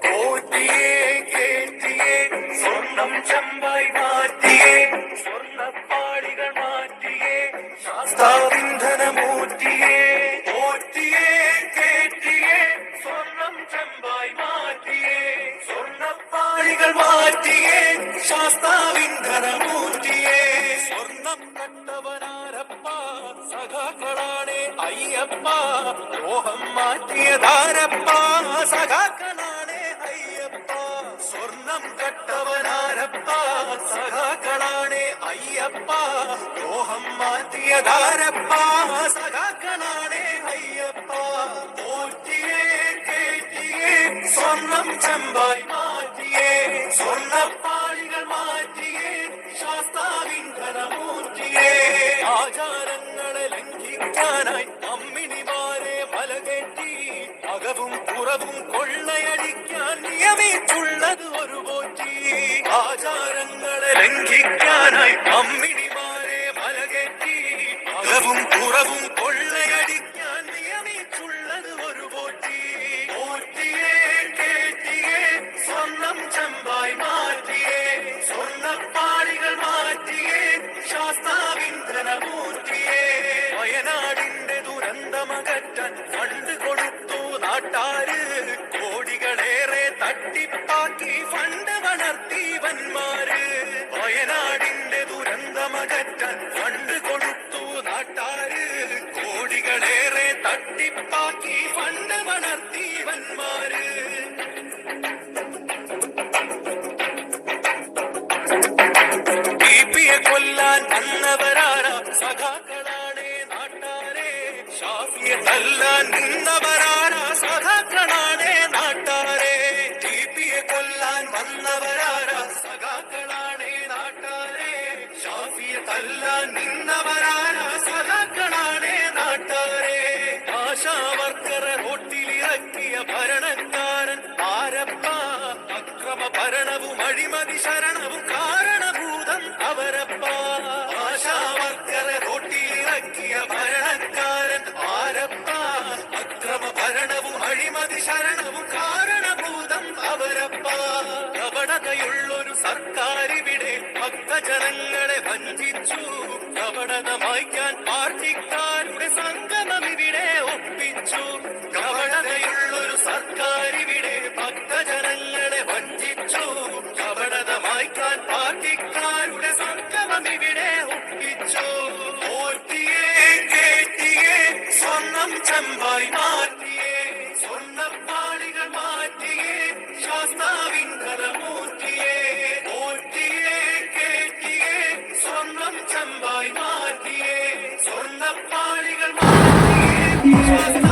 പോറ്റിയേ കേറ്റിയേ സ്വർണം ചെമ്പായി മാറ്റിയേ സ്വർണ്ണപ്പാളികൾ മാറ്റിയേ ശാസ്താവിന്ധനമൂറ്റിയേ പോറ്റിയേ കേറ്റിയേ സ്വർണം ചെമ്പായി മാറ്റിയേ സ്വർണ്ണപ്പാളികൾ മാറ്റിയേ ശാസ്താവിന്ധനമൂറ്റിയേ സ്വർണം കണ്ടവനാരപ്പ സഖാക്കളാണേ അയ്യപ്പ ലോഹം മാറ്റിയതാരപ്പ സഖാക്കളാണേ അയ്യപ്പ സ്വർണം കട്ടവനാരപ്പ സഖാക്കളാണേ അയ്യപ്പ ലോഹം മാറ്റിയതാരപ്പ സഖാക്കളാണേ അയ്യപ്പ പോറ്റിയേ കേറ്റിയേ സ്വർണം ചെമ്പായി മാറ്റിയേ സ്വർണ്ണപ്പാളികൾ മാറ്റിയേ ശാസ്താവിന്ധനമൂർത്തിയേ ആചാരങ്ങളെ ലംഘിക്കാനായി അമ്മിണിമാരെ വലകെട്ടി അകവും പുറവും കൊള്ളയടിക്കാൻ നിയമിച്ചുള്ളത് ഒരു പോറ്റി ആചാരങ്ങളെ ലംഘിക്കാനായി അമ്മിണിമാരെ വലകെട്ടി അകവും പുറവും കൊള്ളയടിക്കാൻ നിയമിച്ചുള്ളത് ഒരു പോറ്റി പോറ്റിയേ കേറ്റിയേ സ്വർണം ചെമ്പായി മാറ്റിയേ സ്വർണ്ണപ്പാളികൾ മാറ്റിയേ ശാസ്താവിന്ധനമൂർത്തിയേ വയനാടിന്റെ ദുരന്തമകറ്റാൻ ഫണ്ട് കൊടുത്തു നാട്ടാര് കോടികളേറെ തട്ടിപ്പാക്കി ഫണ്ട് വളർത്തി വന്മാര് വയനാടിന്റെ ദുരന്തമകറ്റാൻ ഫണ്ട് കൊടുത്തു നാട്ടാര് കോടികളേറെ തട്ടിപ്പാക്കി ഫണ്ട് വളർത്തി വന്മാര് ടിപിയെ കൊല്ലാൻ വന്നവരാരാ സഖാക്കളാണേ നാട്ടാരെ ഷാഫിയെ തല്ലാൻ നിന്നവരാരാ സഖാക്കളാണേ നാട്ടാരെ ടിപിയെ കൊല്ലാൻ വന്നവരാരാ സഖാക്കളാണേ നാട്ടാരെ ഷാഫിയെ തല്ലാൻ നിന്നവരാരാ സഖാക്കളാണേ നാട്ടാരെ ആശാവർക്കറെ റോട്ടിലിറക്കിയ ഭരണക്കാരൻ ആരപ്പ അക്രമ ഭരണവും അഴിമതി ശരണവും കാരണഭൂതം അവരപ്പ ആശാവർക്കറെ റോട്ടിലിറക്കിയ ഭരണക്കാരൻ ആരപ്പ അക്രമ ഭരണവും അഴിമതി ശരണവും കാരണഭൂതം അവരപ്പ കപടതയുള്ളൊരു സർക്കാരിവിടെ ഭക്തജനങ്ങളെ വഞ്ചിച്ചു കപടത മായ്ക്കാൻ പാർട്ടിക്കാരുടെ സംഗമം ഇവിടെ ഒപ്പിച്ചു കപടതയുള്ളൊരു സർക്കാരിവിടെ ഭക്തജനങ്ങളെ വഞ്ചിച്ചു കപടത മായ്ക്കാൻ പാർട്ടിക്കാരുടെ സംഗമം ഇവിടെ ഒപ്പിച്ചു പോറ്റിയേ കേറ്റിയേ സ്വർണം ചെമ്പായി മാറ്റിയേ സ്വർണ്ണപ്പാളികൾ മാറ്റിയേ ശാസ്താവിന്ധനമൂർത്തിയേ പോറ്റിയേ കേറ്റിയേ സ്വർണം ചെമ്പായി മാറ്റിയേ സ്വർണ്ണപ്പാളികൾ മാറ്റിയേ